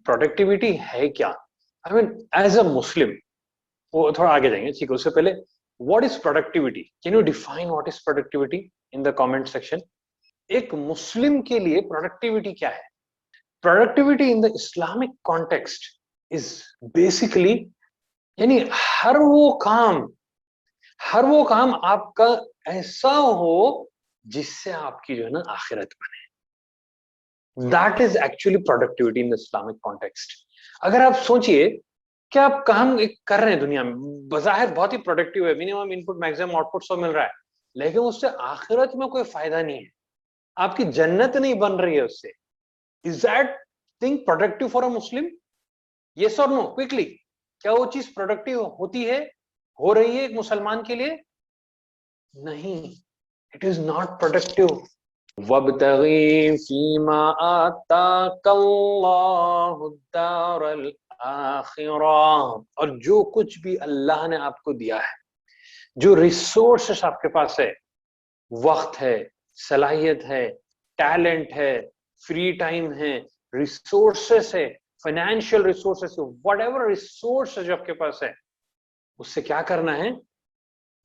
Productivity है क्या? I mean as a मुस्लिम, वो थोड़ा आगे जाएंगे, ठीक है, उससे पहले what is productivity? Can you define what is productivity in the comment section? एक मुस्लिम के लिए प्रोडक्टिविटी क्या है? Productivity in the Islamic context is basically, यानी हर वो काम आपका ऐसा हो जिससे आपकी जो है ना आखिरत बने। That is actually productivity in the Islamic context. अगर आप सोचिए कि आप काम कर रहे हैं दुनिया में, बजाहिर बहुत ही प्रोडक्टिव है, मिनिमम इनपुट मैक्सिमम आउटपुट सब मिल रहा है, लेकिन उससे आखिरत में कोई फायदा नहीं है, आपकी जन्नत नहीं बन रही है उससे। Is that thing productive for a Muslim? Yes और नो, क्विकली, क्या वो चीज प्रोडक्टिव होती है, हो रही है एक मुसलमान के लिए? नहीं, इट इज नॉट प्रोडक्टिव। वब्तगी फीमा आताकल्लाहु दारल आखिरा, और जो कुछ भी अल्लाह ने आपको दिया है, जो रिसोर्सेस आपके पास है, वक्त है, सलाहियत है, टैलेंट है, फ्री टाइम है, रिसोर्सेस है, फाइनेंशियल रिसोर्सेस, व्हाटएवर रिसोर्सेस जो आपके पास है, उससे क्या करना है?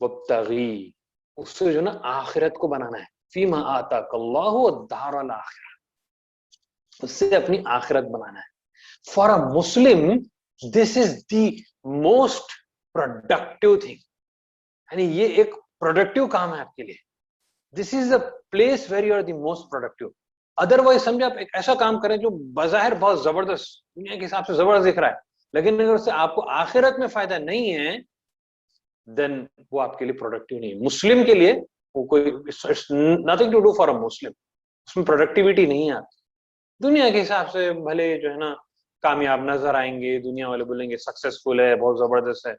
वब्तगी, उससे जो ना आखिरत को बनाना है। फीमा आताकल्लाहु दारल आखिरा, उससे अपनी आखिरत बनाना है। For a Muslim this is the most productive thing, यानी ये एक प्रोडक्टिव काम है आपके लिए। This is the place where you are the most productive. Otherwise समझे आप एक ऐसा काम करें जो बाजाहिर बहुत जबरदस्त, दुनिया के हिसाब से जबरदस्त दिख रहा है, लेकिन अगर उससे आपको आखिरत में फायदा नहीं है, देन वो आपके लिए प्रोडक्टिव नहीं है। मुस्लिम के लिए वो कोई nothing to do for a Muslim, उसमें प्रोडक्टिविटी नहीं है। दुनिया के हिसाब से भले जो है ना कामयाब नजर आएंगे, दुनिया वाले बोलेंगे सक्सेसफुल है, बहुत जबरदस्त है,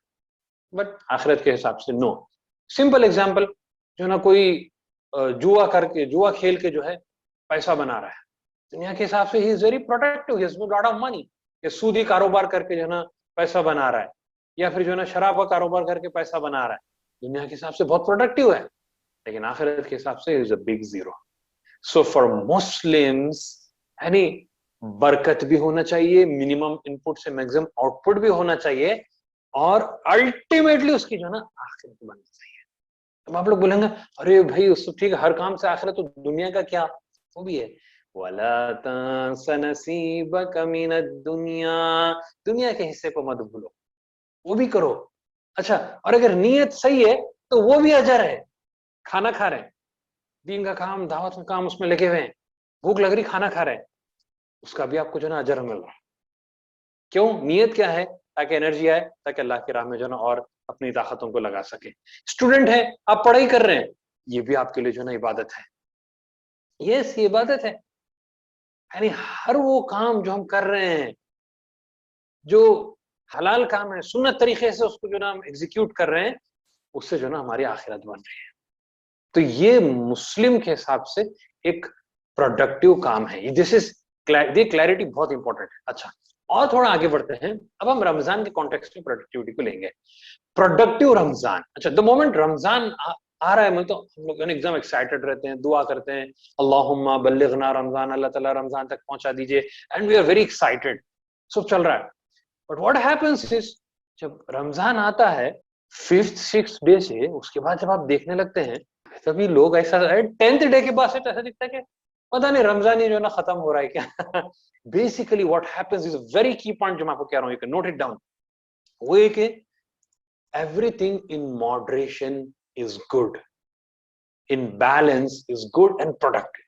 बट आखिरत के हिसाब से नो। सिंपल एग्जांपल, जो ना कोई जुआ खेल के जो है पैसा बना रहा है, दुनिया के हिसाब से he is very productive, he has lot of money. ये सूदी कारोबार करके जो है ना पैसा बना रहा है, या फिर जो है ना शराब का कारोबार करके पैसा बना रहा है, दुनिया के हिसाब से बहुत प्रोडक्टिव है, लेकिन आखिरत के हिसाब से is a big zero. So for Muslims, यानी बरकत भी होना चाहिए, मिनिमम इनपुट से मैक्सिमम आउटपुट भी होना चाहिए, और अल्टीमेटली उसकी जो है ना आखिरत बननी चाहिए। अब आप लोग बोलेंगे अरे भाई उसको ठीक है, हर काम से आखिरत, तो दुनिया का क्या? वो भी है, वला तंस नसीबक मिनद दुनिया, दुनिया के हिस्से को मत भूलो, वो भी करो। अच्छा, और अगर नीयत सही है तो वो भी अजर है। खाना खा रहे हैं, दीन का काम, दावत का काम उसमें लगे हुए हैं, भूख लग रही, खाना खा रहे हैं, उसका भी आपको जो ना अजर मिल रहा है। क्यों? नीयत क्या है? ताकि एनर्जी आए, ताकि अल्लाह की राह में जो ना और अपनी ताकतों को लगा सके। स्टूडेंट है, आप पढ़ाई कर रहे हैं, ये भी आपके लिए जो ना इबादत है। यस, ये इबादत है। यानी हर वो काम जो हम कर रहे हैं, जो हलाल काम है, सुन्नत तरीके से उसको जो ना हम एग्जीक्यूट कर रहे हैं, उससे जो ना हमारी आखिरत बन रही है। तो ये मुस्लिम के हिसाब से एक प्रोडक्टिव काम है। दिस इज क्लैरिटी बहुत इंपॉर्टेंट है। अच्छा, और थोड़ा आगे बढ़ते हैं, अब हम रमजान के कॉन्टेक्स्ट में प्रोडक्टिविटी को लेंगे। प्रोडक्टिव रमजान, अच्छा, द मोमेंट रमजान आ रहा है, मतलब तो हम लोग एकदम एक्साइटेड रहते हैं, दुआ करते हैं, अल्लाहुम्मा बल्लिगना रमजान, अल्लाह ताला रमजान तक पहुंचा दीजिए, and we are very excited, सब चल रहा है। बट व्हाट हैपेंस इज, जब रमजान आता है 5th-6th डे से, उसके बाद जब आप देखने लगते हैं, तभी लोग ऐसा 10th डे के बाद से ऐसा दिखता है कि पता नहीं रमजान ही जो ना खत्म हो रहा है क्या। Basically what happens is a very की पॉइंट जो मैं आपको कह रहा हूं, you can note it down. वो है कि everything in moderation is good, in balance is good and productive.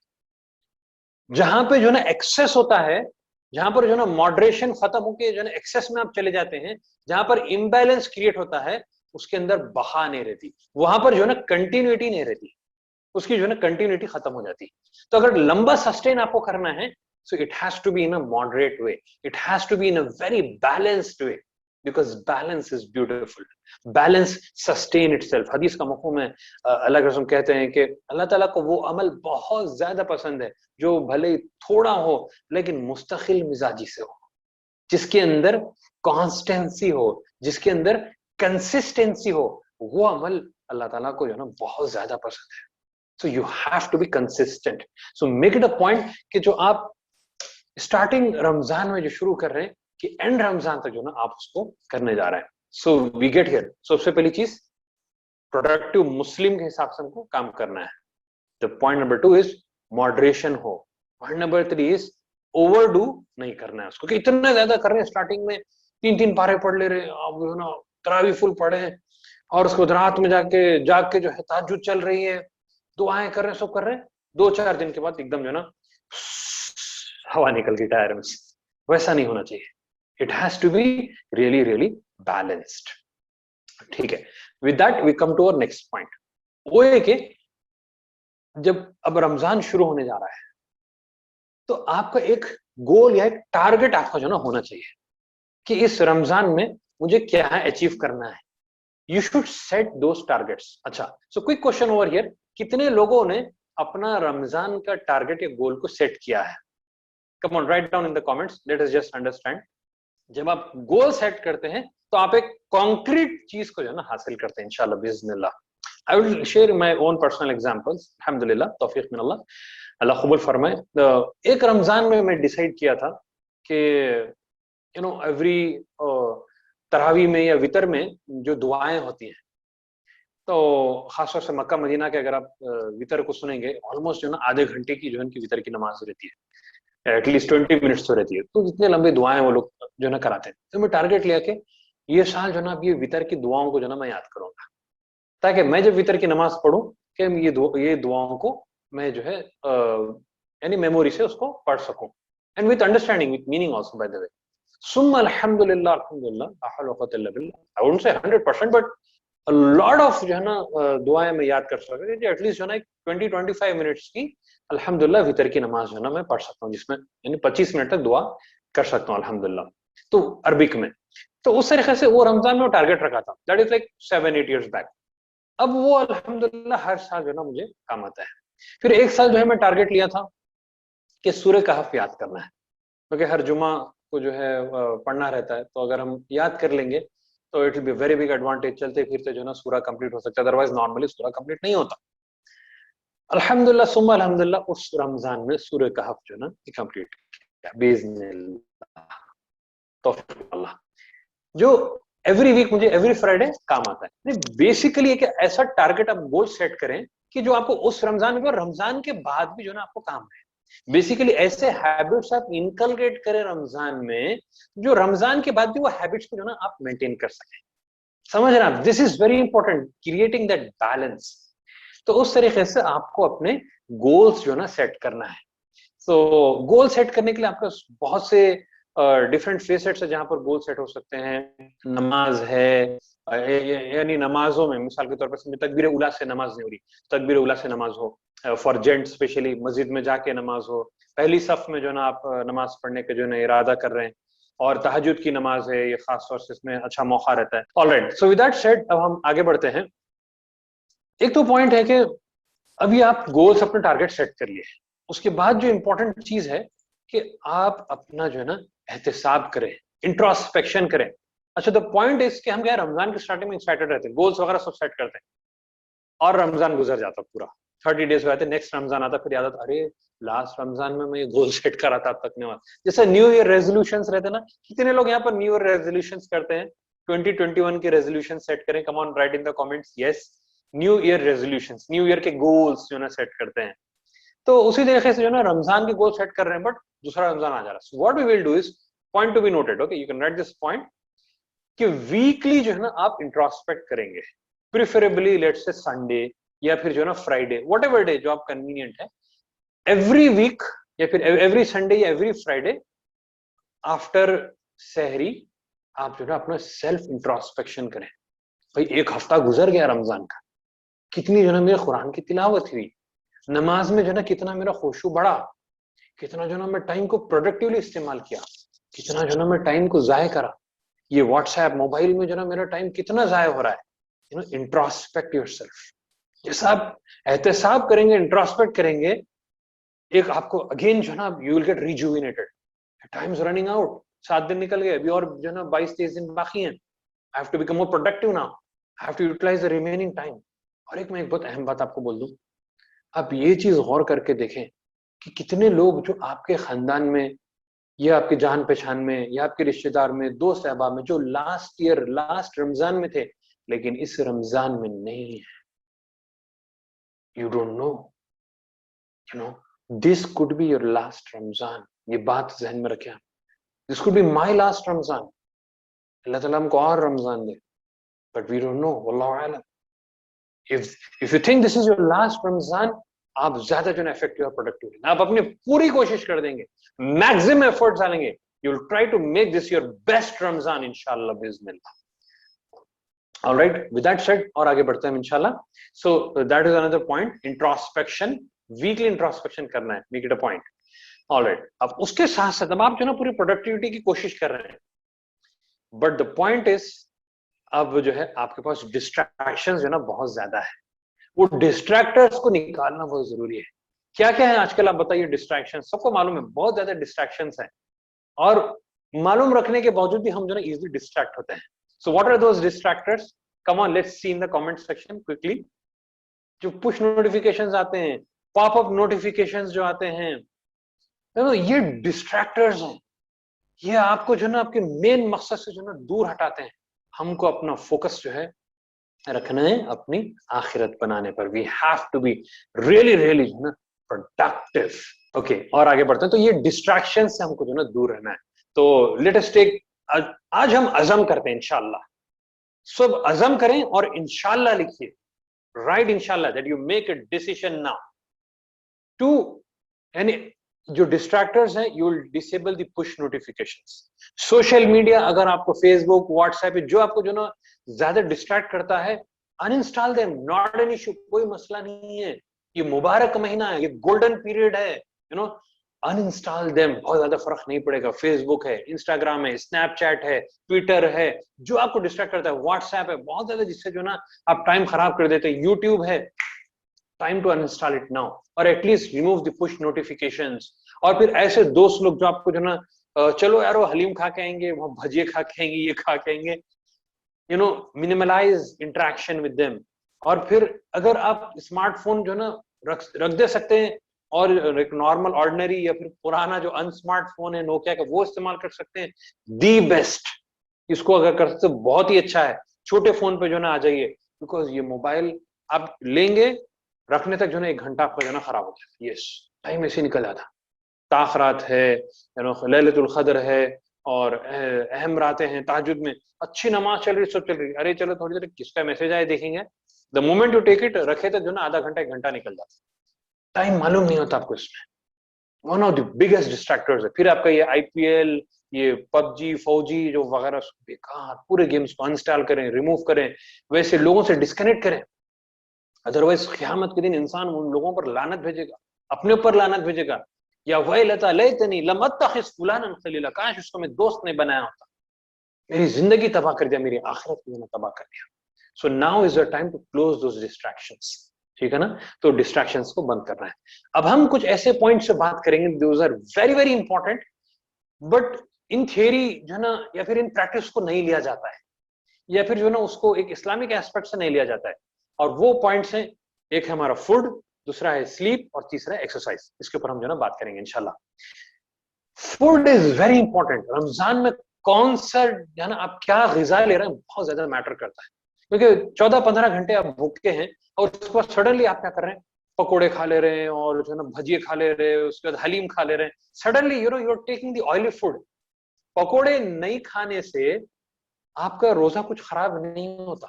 जहां पे जो ना एक्सेस होता है, जहां पर जो ना मॉडरेशन खत्म होकर जो ना एक्सेस में आप चले जाते हैं, जहां पर इम्बैलेंस क्रिएट होता है, उसके अंदर बहा नहीं रहती, वहां पर जो ना कंटिन्यूटी नहीं रहती, उसकी जो है ना कंटिन्यूटी खत्म हो जाती। तो अगर लंबा सस्टेन आपको करना है, so it has to be in a moderate way, it has to be in a very balanced way, because balance is beautiful, balance sustain itself. हदीस का मफ़हूम है, अल्लाह के रसूल कहते हैं कि अल्लाह ताला को वो अमल बहुत ज्यादा पसंद है जो भले थोड़ा हो लेकिन मुस्तकिल मिजाजी से हो, जिसके अंदर कॉन्स्टेंसी हो, जिसके अंदर कंसिस्टेंसी हो, वो अमल अल्लाह ताला को जो है ना बहुत ज्यादा पसंद है। So you have to be consistent. So make it a point कि जो आप स्टार्टिंग रमजान में जो शुरू कर रहे हैं कि एंड रमजान तक जो ना आप उसको करने जा रहे हैं। सो वी गेट हियर, सबसे पहली चीज प्रोडक्टिव मुस्लिम के हिसाब से हमको काम करना है। The point number 2 is moderation हो। पॉइंट नंबर 3 इज ओवरडू नहीं करना है उसको, कि इतना ज्यादा कर रहे हैं स्टार्टिंग में, 3-3 पारे पढ़ ले रहे हैं अब जो ना, तरावी फुल पढ़े हैं और उसको रात में जाके जाग के जो है तहज्जुद चल रही है, दुआएं कर रहे हैं, सब कर रहे हैं, 2-4 दिन के बाद एकदम जो ना हवा निकल गई टायर में। वैसा नहीं होना चाहिए। It has to be really really balanced. ठीक है, with that we come to our next point. वो है कि जब अब रमजान शुरू होने जा रहा है तो आपका एक गोल या एक टारगेट आपका जो ना होना चाहिए कि इस रमजान में मुझे क्या अचीव करना है। You should set those targets. अच्छा, so quick question over here, कितने लोगों ने अपना रमजान का टारगेट या गोल को सेट किया है? Come on, write down in the comments, let us just understand. जब आप गोल सेट करते हैं तो आप एक कॉन्क्रीट चीज को जो है ना हासिल करते हैं इंशाल्लाह बिस्मिल्लाह। I will share my own personal examples, अल्हम्दुलिल्लाह, तौफीक मिन अल्लाह, अल्लाह कबूल फरमाए। एक रमजान में मैं डिसाइड किया था कि यू नो एवरी तरावी में या वितर में जो दुआएं होती हैं, तो खासतौर से मक्का मदीना के अगर आप वितर को सुनेंगे, ऑलमोस्ट जो ना आधे घंटे की जो है उनकी वितर की नमाज रहती है, एटलीस्ट 20 मिनट्स तो रहती है। तो इतने लंबे दुआएं वो लोग जो ना कराते हैं। तो मैं टारगेट लिया कि ये साल जो ना अब ये वितर की दुआओं को जो ना मैं याद करूंगा, ताकि मैं जब वितर की नमाज पढ़ूं कि ये दुआओं को मैं जो है यानी मेमोरी से उसको पढ़ सकूं, and with understanding, with meaning also by the way. सुम्मा अल्हम्दुलिल्लाह अल्हम्दुलिल्लाह ला हौला वला कुव्वता इल्ला बिल्लाह, I wouldn't say 100% but a lot of जो है ना दुआएं मैं याद कर सकता हूँ, एटलीस्ट जो है ना 20-25 मिनट्स की अल्हम्दुलिल्लाह वितर की नमाज जो है ना मैं पढ़ सकता हूँ, जिसमें यानी 25 मिनट तक दुआ कर सकता हूँ अल्हम्दुलिल्लाह, तो अरबिक में। तो उस तरीके से वो रमजान में टारगेट रखा था, that is like 7-8 years back. अब वो अल्हम्दुलिल्लाह हर साल जो है ना मुझे काम आता है। फिर एक साल जो है मैं टारगेट लिया था कि सूरह कहफ याद करना है, क्योंकि हर जुमा को जो है पढ़ना रहता है, तो अगर हम याद कर लेंगे तो it will be very big advantage. चलते फिरते जो ना सूरह कंप्लीट हो सकता है, अदरवाइज नॉर्मली सूरह कंप्लीट नहीं होता। अल्हम्दुलिल्लाह सुम्मा अल्हम्दुलिल्लाह उस रमजान में सूरह कहफ जो ना कंप्लीट किया बिइज़्निल्लाह, तौफीक अल्लाह, जो एवरी वीक मुझे एवरी फ्राइडे काम आता है। बेसिकली एक ऐसा टारगेट आप गोल सेट करें कि जो आपको उस रमजान में और रमजान के बाद भी जो ना आपको काम है। बेसिकली ऐसे हैबिट्स आप इनकलकेट करें रमजान में, जो रमजान के बाद भी वो हैबिट्स को जो ना आप मेंटेन कर सकें। समझ रहे हैं? This is very important, creating that balance. तो उस तरीके से आपको अपने गोल्स जो ना सेट करना है। तो गोल सेट करने के लिए आपके बहुत से डिफरेंट फेसेट्स है जहां पर गोल सेट हो सकते हैं। नमाज है, यानी नमाजों में मिसाल के तौर पर समझे तकबीर उला से नमाज नहीं हो रही, तकबीर उला से नमाज हो। फॉर जेंट्स स्पेशली मस्जिद में जाके नमाज हो, पहली सफ में जो ना आप नमाज पढ़ने के जो ना इरादा कर रहे हैं, और तहज्जुद की नमाज है, ये खास तौर से इसमें अच्छा मौका रहता है। Alright, so with that said अब हम आगे बढ़ते हैं। एक तो पॉइंट है कि अभी आप गोल्स अपने टारगेट सेट करिए, उसके बाद जो इंपॉर्टेंट चीज है कि आप अपना जो है ना एहतिसाब करें, इंट्रोस्पेक्शन करें। अच्छा, द पॉइंट इज कि हम क्या रमजान की स्टार्टिंग में एक्साइटेड रहते हैं, गोल्स वगैरह सब सेट करते हैं, और रमजान गुजर जाता पूरा 30 डेज हो जाते, नेक्स्ट रमजान आता, फिर याद आता अरे लास्ट रमजान में मैं ये गोल सेट करा था, अब तक नहीं हुआ। जैसे न्यू ईयर रेजोल्यूशंस रहते हैं ना, कितने लोग यहाँ पर न्यू ईयर रेजोल्यूशंस करते हैं? 2021 के रेजोल्यूशन सेट करें, come on right in the comments yes. New year resolutions, new year के गोल्स जो ना सेट करते हैं। तो उसी तरीके से जो ना रमजान के गोल सेट कर रहे हैं, बट दूसरा रमजान आ जा रहा है। So what we will do is, point to be noted, okay, you can write this point, कि वीकली जो है ना आप इंट्रोस्पेक्ट करेंगे, प्रिफरेबली लेट्स से संडे या फिर जो है ना फ्राइडे, वट एवर डे जो आप कन्वीनियंट है, एवरी वीक या फिर एवरी संडे या एवरी फ्राइडे आफ्टर सहरी आप जो है अपना सेल्फ इंट्रोस्पेक्शन करें। भाई एक हफ्ता गुजर गया रमजान का, कितनी जो ना मेरे कुरान की तिलावत हुई, नमाज में जो ना कितना मेरा खुशू बढ़ा, कितना जो ना मैं टाइम को प्रोडक्टिवली इस्तेमाल किया, कितना जो ना मैं टाइम को जाया करा, ये व्हाट्सएप मोबाइल में जो ना मेरा टाइम कितना जाया हो रहा है। You know, introspect yourself. जैसा आप एहतिसाब करेंगे, इंट्रोस्पेक्ट करेंगे, एक आपको अगेन जो ना you will get rejuvenated. Time is running out, 7 दिन निकल गए, अभी और जो ना 22-23 दिन बाकी हैं। I have to become more productive now, I have to utilise the remaining time. और एक मैं एक बहुत अहम बात आपको बोल दूं, आप ये चीज गौर करके देखें कि कितने लोग जो आपके खानदान में या आपकी जान पहचान में या आपके रिश्तेदार में, दोस्त अहबाब में, जो लास्ट रमजान में थे लेकिन इस रमजान में नहीं है। You don't know, you know, this could be your last Ramzan. ये बात जहन में रखें। This could be my last Ramzan. Allah ताला हमको और रमजान दे, बट वी डोंट नो, वल्लाहु आलम। If you think this is your last Ramzan, आप ज्यादा जो है इफेक्टिव और प्रोडक्टिव, आप अपनी पूरी कोशिश कर देंगे, मैक्सिमम एफर्ट्स डालेंगे, you will try to make this your best Ramzan इंशाल्लाह बिस्मिल्लाह। ऑलराइट, विद दैट सेड और आगे बढ़ते हैं इंशाल्लाह। So that is another point, introspection, weekly introspection करना है, make it a point. Alright, अब उसके साथ साथ अब आप जो ना पूरी प्रोडक्टिविटी की कोशिश कर रहे हैं, बट द पॉइंट इज अब जो है आपके पास डिस्ट्रैक्शंस जो ना बहुत ज्यादा है, वो डिस्ट्रैक्टर्स को निकालना बहुत जरूरी है। क्या क्या है आजकल आप बताइए डिस्ट्रैक्शन? सबको मालूम है बहुत ज्यादा डिस्ट्रैक्शंस हैं, और मालूम रखने के बावजूद भी हम जो ना इजीली डिस्ट्रैक्ट होते हैं। So what are those distractors? Come on, let's see in the comment section quickly. जो पुश नोटिफिकेशंस आते हैं, पॉपअप नोटिफिकेशंस जो आते हैं, ये डिस्ट्रैक्टर्स हैं। ये आपको जो ना आपके मेन मकसद से जो ना दूर हटाते हैं। हमको अपना फोकस जो है रखना है अपनी आखिरत बनाने पर। We have to be really really जो ना प्रोडक्टिव। ओके, और आगे बढ़ते हैं। तो ये डिस्ट्रैक्शन से हमको जो ना दूर रहना है। तो लेट अस टेक, आज हम अज़म करते हैं इंशाल्लाह। सब अज़म करें और इंशाल्लाह लिखिए, राइट इंशाल्लाह, that you make a decision now to, यानी जो डिस्ट्रैक्टर्स हैं, you will disable the push notifications. Social media, अगर आपको फेसबुक, व्हाट्सएप, जो आपको जो ना ज्यादा डिस्ट्रैक्ट करता है, uninstall them, not an issue, कोई मसला नहीं है। ये मुबारक महीना है, ये गोल्डन पीरियड है, यू नो, अनइंस्टॉल देम, बहुत ज्यादा फर्क नहीं पड़ेगा। फेसबुक है, इंस्टाग्राम है, स्नैपचैट है, ट्विटर है, जो आपको डिस्ट्रैक्ट करता है, व्हाट्सएप है बहुत ज्यादा, जिससे जो ना आप टाइम खराब कर देते हैं, यूट्यूब है, time to uninstall it now, और at least remove the push notifications. और फिर ऐसे दोस्त लोग जो आपको जो ना चलो यार वो हलीम खा के आएंगे, वहां भजिए खा के आएंगे, ये खा के आएंगे, you know, minimalise interaction with them. और फिर अगर आप स्मार्टफोन जो ना रख दे सकते हैं और एक नॉर्मल ऑर्डिनरी या फिर पुराना जो अनस्मार्ट फोन है नोकिया का, वो इस्तेमाल कर सकते हैं, दी बेस्ट। इसको अगर कर सकते बहुत ही अच्छा है। छोटे फोन पे जो ना आ जाइए, बिकॉज ये मोबाइल आप लेंगे, रखने तक जो ना 1 घंटा आपका जो ना खराब हो जाता है। यस, टाइम ऐसे निकल जाता। ताखरात है, लैलतुल क़द्र है, और अहम रातें हैं, तहज्जुद में अच्छी नमाज चल रही, सब चल रही, अरे चलो थोड़ी देर किसका मैसेज आए देखेंगे, the moment you take it, रखे तो जो ना आधा घंटा 1 घंटा निकल जाता, टाइम मालूम नहीं होता आपको इसमें। वन ऑफ द बिगेस्ट डिस्ट्रैक्टर्स है। फिर आपका ये आईपीएल, ये पबजी, फौजी जो वगैरह बेकार, पूरे गेम्स को अनइंस्टॉल करें, रिमूव करें, वैसे लोगों से डिस्कनेक्ट करें। अदरवाइज क़यामत के दिन इंसान उन लोगों पर लानत भेजेगा, अपने ऊपर लानत भेजेगा, या वैलता लैतनी लम अत्तखिज़ फुलानन खलीला, काश उसको मैं दोस्त नहीं बनाया होता, मेरी जिंदगी तबाह कर दिया, मेरी आखिरत को तबाह कर दिया। So now is the time to close those distractions. ठीक है ना? तो डिस्ट्रैक्शंस को बंद करना है। अब हम कुछ ऐसे पॉइंट से बात करेंगे, those are very very important, but in theory जो है ना, या फिर इन प्रैक्टिस को नहीं लिया जाता है, या फिर जो है ना उसको एक इस्लामिक एस्पेक्ट से नहीं लिया जाता है। और वो पॉइंट्स हैं, एक है हमारा फूड, दूसरा है स्लीप, और तीसरा है एक्सरसाइज। इसके ऊपर हम जो ना बात करेंगे इंशाल्लाह। Food is very important. Ramzan में कौन सा जो है ना आप क्या ग़िज़ा ले रहे हैं बहुत ज्यादा मैटर करता है, क्योंकि 14-15 घंटे आप भूखे हैं और उसके बाद सडनली आप क्या कर रहे हैं, पकोड़े खा ले रहे हैं, और जो है ना भजिए खा ले रहे हैं, उसके बाद हलीम खा ले रहे हैं। Suddenly you know you are taking the oily food. पकोड़े नहीं खाने से आपका रोजा कुछ खराब नहीं होता,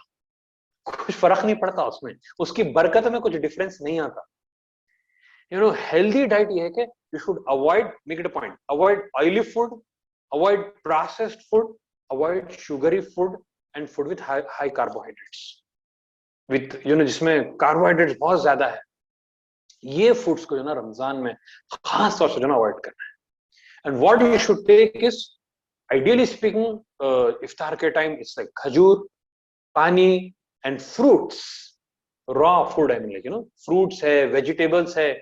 कुछ फर्क नहीं पड़ता उसमें, उसकी बरकत में कुछ डिफरेंस नहीं आता। यू नो, हेल्दी डाइट ये है कि you should avoid, make it a point, avoid oily food, avoid processed food, avoid sugary food, and food with high carbohydrates, with you know जिसमें कार्बोहाइड्रेट्स बहुत ज्यादा है। ये फूड्स को जो ना रमजान में खास तौर से जो ना अवॉइड करना है। And what you should take is, ideally speaking, इफ्तार के टाइम इट्स लाइक खजूर, पानी and fruits, raw food, I mean like you know fruits है, वेजिटेबल्स है,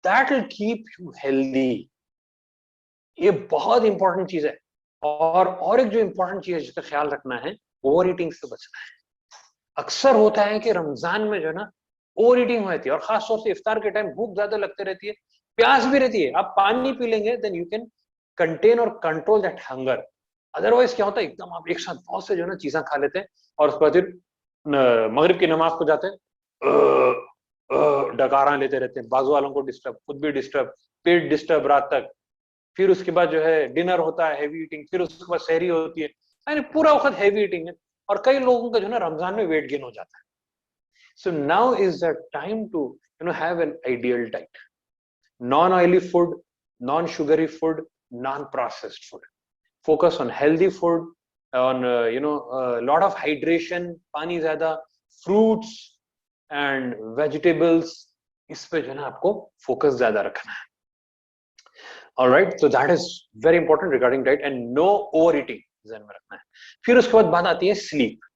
that will keep you healthy. ये बहुत इंपॉर्टेंट चीज है। और एक जो इंपॉर्टेंट चीज है जिसका ख्याल रखना है, ओवर ईटिंग से बचना है। अक्सर होता है कि रमजान में जो है ना ओवर ईटिंग होती है, और खासतौर से इफ्तार के टाइम भूख ज्यादा लगती रहती है, प्यास भी रहती है। आप पानी पी लेंगे देन यू कैन कंटेन और कंट्रोल दैट हंगर। अदरवाइज क्या होता है, एकदम आप एक साथ बहुत से जो है ना चीजें खा लेते हैं और उसके बाद फिर मगरिब की नमाज को जाते हैं, डकारा लेते रहते हैं, बाजू वालों को डिस्टर्ब, खुद भी डिस्टर्ब, पेट डिस्टर्ब रात तक। फिर उसके बाद जो है डिनर होता है, हैवी ईटिंग, फिर उसके बाद सहरी होती है, यानी पूरा वक्त हैवी ईटिंग है। और कई लोगों का जो है ना रमजान में वेट गेन हो जाता है। So now is the time to have an ideal diet, non oily food, non sugary food, non processed food, focus on healthy food, on lot of hydration, पानी ज्यादा, fruits and vegetables, इस पे जो है ना आपको फोकस ज्यादा रखना है। All right, so that is very important regarding diet, and no overeating ध्यान में रखना है। फिर उसके बाद बात आती है sleep.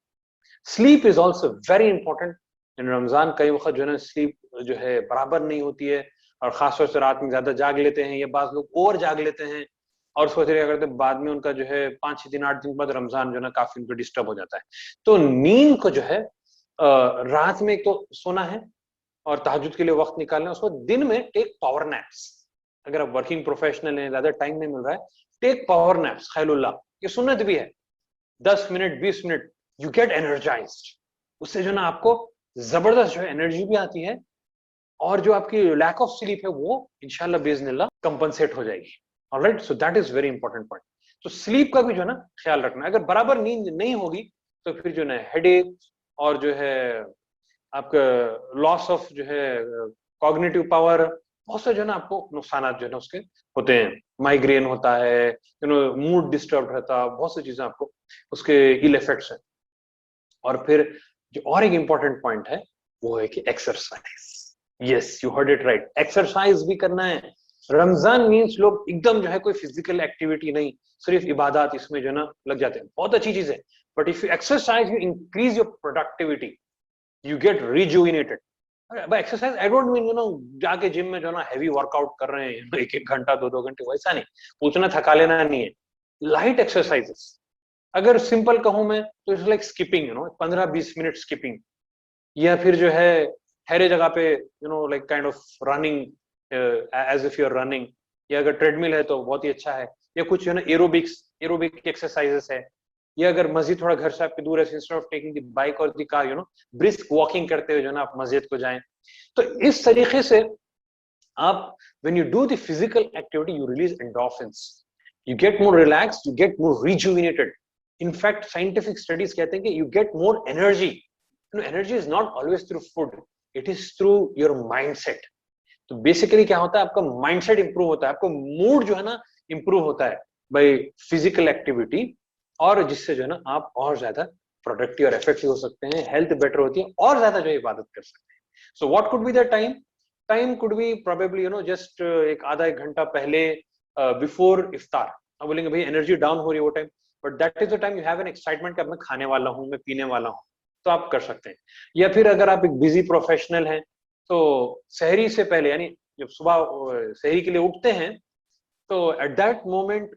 Sleep is also very important in Ramzan. कई वक्त जो है ना स्लीप जो है बराबर नहीं होती है, और खासतौर से रात में ज्यादा जाग लेते हैं, या बाज लोग और जाग लेते हैं, और सोच रहे करते बाद में उनका जो है 5-6 दिन 8 दिन बाद रमजान जो है ना काफी उनको डिस्टर्ब हो जाता है। तो नींद को जो है रात में एक तो सोना है और तहज्जुद के लिए वक्त निकालना है, उसको दिन में टेक पावर नैप्स। अगर आप वर्किंग प्रोफेशनल हैं, ज्यादा टाइम नहीं मिल रहा है, टेक पावर नैप्स, खैरुल्लाह, ये सुन्नत भी है। 10 minute 20 minute you get energised, उससे जो ना आपको जबरदस्त जो है एनर्जी भी आती है, और जो आपकी लैक ऑफ स्लीप है वो इंशाल्लाह बिइज़्निल्लाह कंपनसेट हो जाएगी। Alright, so that is very important point. तो स्लीप का भी जो है ना ख्याल रखना है। अगर बराबर नींद नहीं होगी तो फिर जो है हेडेक, और जो है आपका लॉस ऑफ जो है कॉग्निटिव पावर, बहुत से जो है ना आपको नुकसान जो है ना उसके होते हैं। माइग्रेन होता है, मूड डिस्टर्ब रहता है, बहुत सी चीजें आपको उसके इल इफेक्ट्स हैं। और फिर जो और एक इंपॉर्टेंट पॉइंट है वो है कि exercise. Yes, you heard it right, exercise भी करना है। रमजान मीन्स लोग एकदम जो है कोई फिजिकल एक्टिविटी नहीं, सिर्फ इबादत इसमें जो है ना लग जाते हैं, बहुत अच्छी चीज है। But if you exercise, you increase your productivity, you get rejuvenated. By exercise I don't mean जाके जिम में जो है ना हैवी वर्कआउट कर रहे हैं 1-1 घंटा 2-2 घंटे, वैसा नहीं, उतना थका लेना नहीं है। लाइट एक्सरसाइजेस, अगर सिंपल कहूं मैं तो it's like skipping, 15-20 minute skipping, या फिर जो है ठहरे जगह पे like kind of running as if you are running, या अगर ट्रेडमिल है तो बहुत ही अच्छा है, या कुछ जो है ना एरोबिक एक्सरसाइजेस है, या अगर मस्जिद थोड़ा घर से आपके दूर है, instead of taking the bike और द कार, ब्रिस्क वॉकिंग करते हुए जो है ना आप मस्जिद को जाएं। तो इस तरीके से आप when you do the physical activity you release endorphins, you get more relaxed, you get more rejuvenated. In fact scientific studies कहते हैं कि you get more energy. Energy is not always through food, it is through your mindset. तो basically क्या होता है, आपका mindset improve होता है, आपको मूड जो है ना इंप्रूव होता है बाय फिजिकल एक्टिविटी, और जिससे जो है ना आप और ज्यादा प्रोडक्टिव और इफेक्टिव हो सकते हैं, हेल्थ बेटर होती है, और ज्यादा जो इबादत कर सकते हैं। So what could be the time? Time could be probably just एक आधा 1 घंटा पहले, बिफोर इफ्तार। अब बोलेंगे भाई एनर्जी डाउन हो रही है वो time, but that is the time you have an excitement कि अब मैं खाने वाला हूँ, मैं पीने वाला हूँ, तो आप कर सकते हैं। या फिर अगर आप एक बिजी प्रोफेशनल हैं तो सहरी से पहले, यानी जब सुबह सहरी के लिए उठते हैं, तो at that moment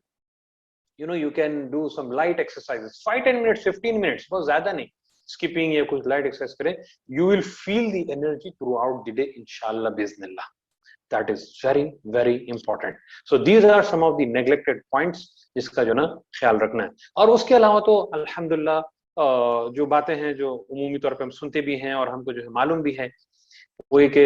you can do some light exercises, 5-10 minutes 15 minutes, बहुत ज्यादा नहीं, skipping या कुछ light exercise करें, you will feel the energy throughout the day inshallah biznillah. That is very very important. So these are some of the neglected points जिसका जो ना ख्याल रखना है। और उसके अलावा तो अल्हम्दुलिल्लाह जो बातें हैं जो उमूमी तौर पे हम सुनते भी हैं और हमको जो है मालूम भी है, वही के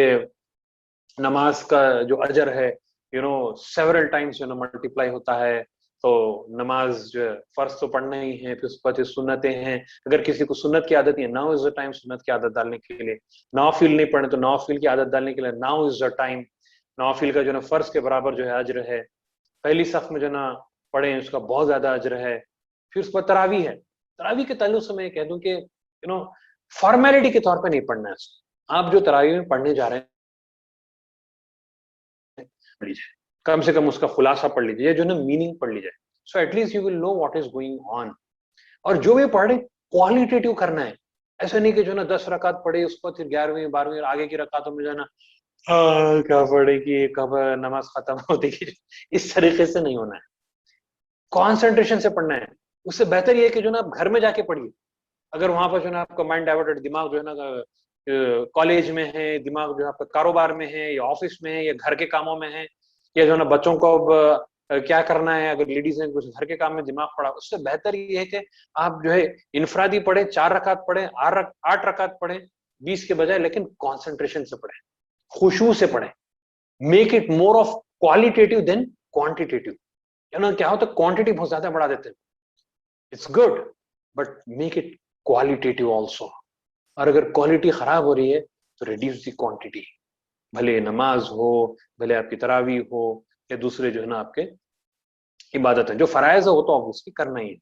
नमाज का जो अजर है सेवरल टाइम्स मल्टीप्लाई होता है। तो नमाज जो है फर्ज तो पढ़ना ही है, फिर उसके बाद सुन्नतें हैं। अगर किसी को सुन्नत की आदत है, नाउ इज द टाइम सुन्नत की आदत डालने के लिए। नवाफिल नहीं पढ़े तो नवाफिल की आदत डालने के लिए नाउ इज द टाइम। नवाफिल का जो ना फर्ज के बराबर जो है अजर है। पहली सफ में जो ना पढ़े उसका बहुत ज्यादा अजर है। फिर उसके बाद तरावी है। तरावी के ताल्लुक से मैं कह दूं कि फॉर्मेलिटी के तौर पर नहीं पढ़ना है। आप जो तरावी में पढ़ने जा रहे हैं पढ़ लीजिए, कम से कम उसका खुलासा पढ़ लीजिए, जो ना मीनिंग पढ़ लीजिए, so at least you will know what is going on. और जो भी पढ़े क्वालिटेटिव करना है, ऐसा नहीं कि जो ना 10 रकात पढ़े उसको फिर 11वीं 12वीं आगे की रकातों में जाना क्या पढ़ेगी, कब नमाज खत्म होती, इस तरीके से नहीं होना है। कॉन्सेंट्रेशन से पढ़ना है। उससे बेहतर ये है कि जो ना आप घर में जाके पढ़िए। अगर वहां पर जो ना आपका माइंड डाइवर्टेड, दिमाग जो है ना कॉलेज में है, दिमाग जो है आपका कारोबार में है, या ऑफिस में है, या घर के कामों में है, या जो ना बच्चों को अब क्या करना है, अगर लेडीज हैं कुछ घर के काम में दिमाग पड़ा, उससे बेहतर ये है कि आप जो है इनफरादी पढ़े, 4 रकात पढ़े, 8 रकात पढ़े 20 के बजाय, लेकिन कॉन्सेंट्रेशन से पढ़े, खुशू से पढ़े। Make it more of qualitative than quantitative. क्या होता है, क्वांटिटी बहुत ज्यादा बढ़ा देते हैं, it's good, but make it qualitative also. और अगर क्वालिटी खराब हो रही है तो रिड्यूस द क्वांटिटी, भले नमाज हो, भले आपकी तरावी हो, या दूसरे जो है ना आपके इबादत है, जो फराइज है वो तो ऑब्वियसली करना ही है।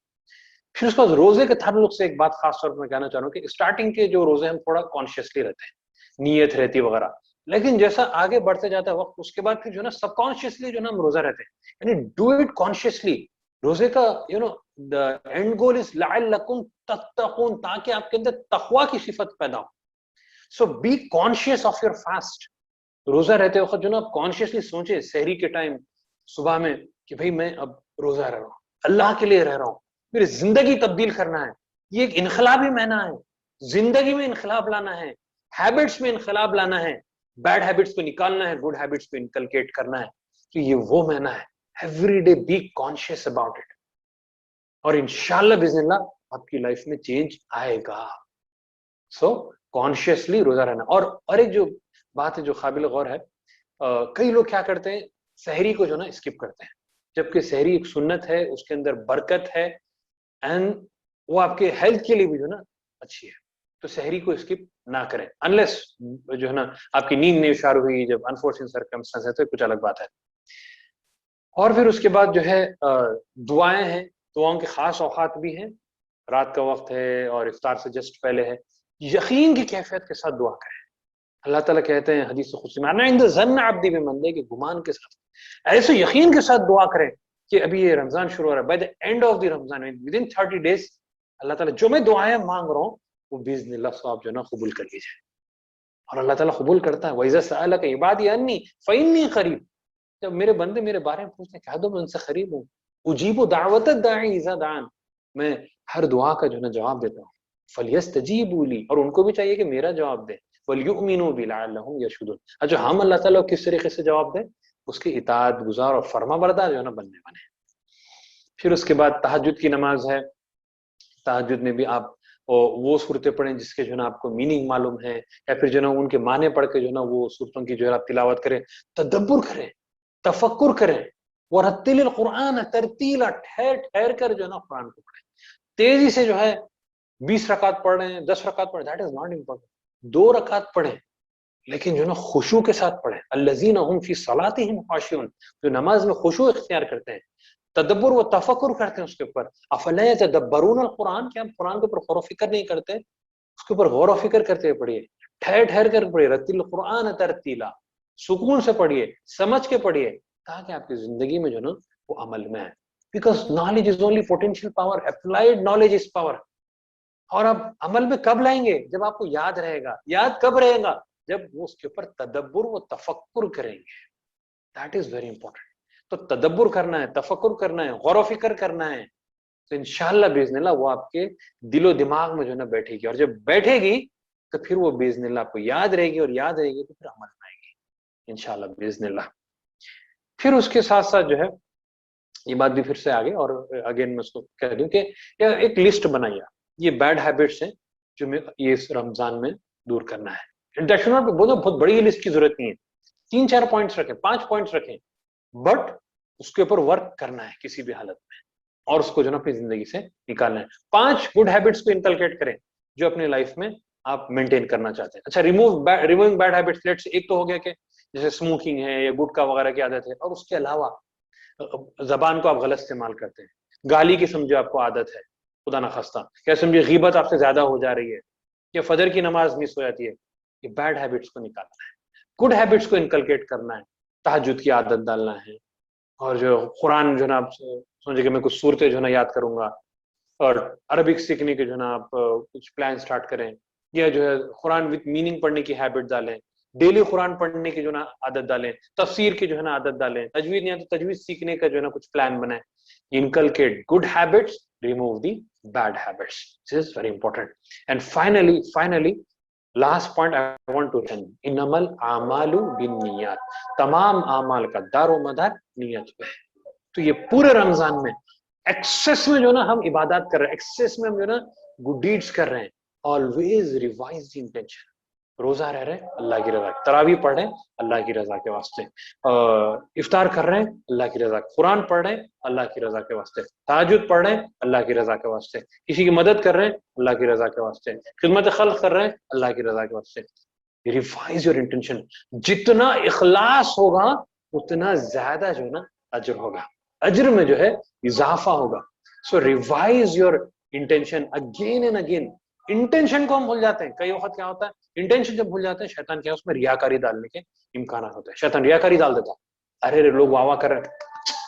फिर उसके बाद रोजे के ताल्लुक से एक बात खास तौर पर मैं कहना चाह रहा हूँ कि स्टार्टिंग के जो रोजे हम थोड़ा कॉन्शियसली रहते हैं, नीयत रहती है वगैरह, लेकिन जैसा आगे बढ़ते जाता है वक्त, उसके बाद फिर जो है ना सबकॉन्शियसली जो है ना हम रोजा रहते हैं, यानी डू इट कॉन्शियसली। रोजे का द एंड गोल इज लअल्लकुम तत्तकून, ताकि आपके अंदर तकवा की सिफत पैदा हो। So be conscious of your fast. रोजा रहते वक्त जो ना आप कॉन्शियसली सोचे सहरी के टाइम, सुबह में, कि भाई मैं अब रोजा रह रहा हूँ, अल्लाह के लिए रह रहा हूँ, मेरी जिंदगी तब्दील करना है। ये एक इनकलाबी महीना है, जिंदगी में इनकलाब लाना है, हैबिट्स में इनकलाब लाना है, बैड हैबिट्स को निकालना है, गुड हैबिट्स को इनकलकेट करना है। तो ये वो महीना है, every day be conscious about it, और इंशाल्लाह बिस्मिल्लाह आपकी लाइफ में चेंज आएगा। सो कॉन्शियसली रोजा रहना। और एक जो बात है जो काबिल गौर है, कई लोग क्या करते हैं, सहरी को जो ना स्किप करते हैं, जबकि सहरी एक सुन्नत है, उसके अंदर बरकत है, एंड वो आपके हेल्थ के लिए भी जो ना अच्छी है। तो सहरी को स्किप ना करें, अनलेस जो है ना आपकी नींद नहीं उशार हुई, जब अनफॉर्चुनेट सर्कमस्टेंस है तो कुछ अलग बात है। और फिर उसके बाद जो है दुआएं हैं, दुआओं के खास औकात भी हैं, रात का वक्त है और इफ्तार से जस्ट पहले है। यकीन की कैफियत के साथ दुआ करें। अल्लाह ताला कहते हैं हदीस खुदसी में, अना इंद ज़न्न अब्दी बिमंदी, के गुमान के साथ, ऐसे यकीन के साथ दुआ करें कि अभी ये रमजान शुरू हो रहा है, by the end of the Ramzan, within इन 30 डेज, अल्लाह ताला जो मैं दुआएं मांग रहा हूँ वो बिइज़्निल्लाह साहब जो ना कबूल कर लीजिए। और अल्लाह ताला कबूल करता है। वइज़ा सअलक इबादी अन्नी फ़इन्नी क़रीब, जब मेरे बंदे मेरे बारे में पूछते हैं, कह दो मैं उनसे करीब हूँ। उजीबु दाअवत दाई इज़ा दान, मैं हर दुआ का जो ना जवाब देता हूँ। फलयस्तजीबू ली, और उनको भी चाहिए कि मेरा जवाब दे। वलयुमिनू बी लअल्लहुम यशकुरून, अच्छा हम अल्लाह ताला किस तरीके से जवाब दें, उसकी इताअत गुजार और फरमाबरदार जो है ना बनने बने। फिर उसके बाद तहज्जुद की नमाज है। तहज्जुद में भी आप वो सूरतें पढ़ें जिसके जो है ना आपको मीनिंग मालूम है, या फिर जो ना उनके माने पढ़ के जो ना वो सूरतों की जो है आप तिलावत करें, तदब्बुर करें, तफक्कुर करें। वरत्तिलिल कुरान तरतीला, ठहर ठहर कर जो है ना कुरान को पढ़ें। तेजी से जो है 20 रकात पढ़ रहे हैं, 10 रकात पढ़े, दैट इज नॉट इम्पोर्टेंट। 2 रकात पढ़े, लेकिन जो ना खुशू के साथ पढ़े। अल्लज़ीना हुम फी सलातिहिम खाशिऊन, जो नमाज में खुशू इख्तियार करते हैं, तदब्बुर व तफक्कुर करते हैं उसके ऊपर। अफला यतदब्बरून अल कुरान, क्या हम कुरान के ऊपर गौर व फिक्र नहीं करते, उसके ऊपर गौर व फिक्र करते हुए पढ़िए, ठहर ठहर कर पढ़िए। रत्तिल कुरान तरतीला, सुकून से पढ़िए, समझ के पढ़िए, ताकि आपकी जिंदगी में जो ना वो अमल में है। Because knowledge is only potential power, applied knowledge is power. और आप अमल में कब लाएंगे, जब आपको याद रहेगा। याद कब रहेगा, जब वो उसके ऊपर तदब्बुर व तफक्कुर करेंगे। That is very important. तो तदब्बुर करना है, तफक्कुर करना है, गौर व फिक्र करना है, तो इंशाअल्लाह बिइज़्निल्लाह वो आपके दिलो दिमाग में जो है ना बैठेगी, और जब बैठेगी तो फिर वो बिइज़्निल्लाह आपको याद रहेगी, और याद रहेगी तो फिर अमल में आएगी इंशाअल्लाह बिइज़्निल्लाह। फिर उसके साथ साथ जो है, ये बात भी फिर से आगे, और अगेन मैं उसको कह दूं कि एक लिस्ट बनाइए, ये बैड हैबिट्स हैं जो मैं ये इस रमजान में दूर करना है। इंटेंशनल पे बहुत बड़ी लिस्ट की जरूरत नहीं है, 3-4 पॉइंट्स रखें, 5 पॉइंट्स रखें, बट उसके ऊपर वर्क करना है किसी भी हालत में, और उसको जो ना अपनी जिंदगी से निकालना है। 5 गुड हैबिट्स को इनकलकेट करें जो अपनी लाइफ में आप मेंटेन करना चाहते हैं। अच्छा, रिमूविंग बैड हैबिट्स, लेट्स, एक तो हो गया कि जैसे स्मोकिंग है या गुटखा वगैरह की आदत है, और उसके अलावा जबान को आप गलत इस्तेमाल करते हैं, गाली की समझो आपको आदत है, खुदा ना खास्ता, क्या समझिए गीबत आपसे ज्यादा हो जा रही है, या फजर की नमाज मिस हो जाती है। ये बैड हैबिट्स को निकालना है, गुड हैबिट्स को इनकलकेट करना है, तहज्जुद की आदत डालना है, और जो कुरान जो ना आप समझे कि मैं कुछ सूरतें जो ना याद करूंगा, और अरबिक सीखने के जो ना आप कुछ प्लान स्टार्ट करें, या जो है कुरान विद मीनिंग पढ़ने की हैबिट डालें, डेली कुरान पढ़ने की जो ना आदत डालें, तफसीर की जो है ना आदत डालें, तजवीद नहीं तो तजवीद सीखने का जो है ना कुछ प्लान बनाए। Inculcate good habits, remove the bad habits, this is very important. And finally last point I want to ten, इन्नमल आमालु बिन्नियात, तमाम आमाल का दारो मदार नियत पे है। तो ये पूरे रमजान में एक्सेस में जो ना हम इबादत कर रहे हैं, एक्सेस में हम जो ना गुड डीड्स कर रहे हैं, ऑलवेज रिवाइज द इंटेंशन। रोजा रह रहे हैं अल्लाह की रजा, तरावी पढ़ रहे हैं अल्लाह की रजा के वास्ते, इफ्तार कर रहे हैं अल्लाह की रजा, कुरान पढ़ रहे हैं अल्लाह की रजा के वास्ते, तहज्जुद पढ़ रहे हैं अल्लाह की रजा के वास्ते, किसी की मदद कर रहे हैं अल्लाह की रजा के वास्ते, खिदमत खल्क कर रहे हैं अल्लाह की रजा के वास्ते। Revise your intention. जितना इखलास होगा उतना ज्यादा जो ना अजर होगा, अजर में जो है इजाफा होगा। So revise your intention again and again. Intention को हम भूल जाते हैं, कई वक्त क्या होता है इंटेंशन जब भूल जाते हैं, शैतान क्या है उसमें रियाकारी डालने के इम्कान होते हैं। शैतान रियाकारी डाल देता है, अरे लोग वाह वाह कर रहे हैं,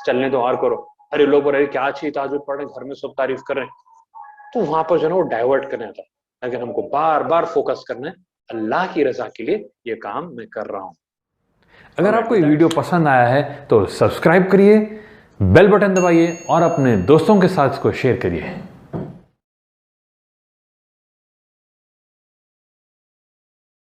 चलने दो और करो, अरे लोग बोल रहे क्या अच्छी ताजुद पढ़ रहे हैं, घर में सब तारीफ कर रहे हैं, तो वहां पर जो है वो डाइवर्ट करने आता है। लेकिन हमको बार बार फोकस करना है अल्लाह की रजा के लिए, ये काम मैं कर रहा हूं। अगर आपको ये वीडियो पसंद आया है तो सब्सक्राइब करिए, बेल बटन दबाइए और अपने दोस्तों के साथ इसको शेयर करिए।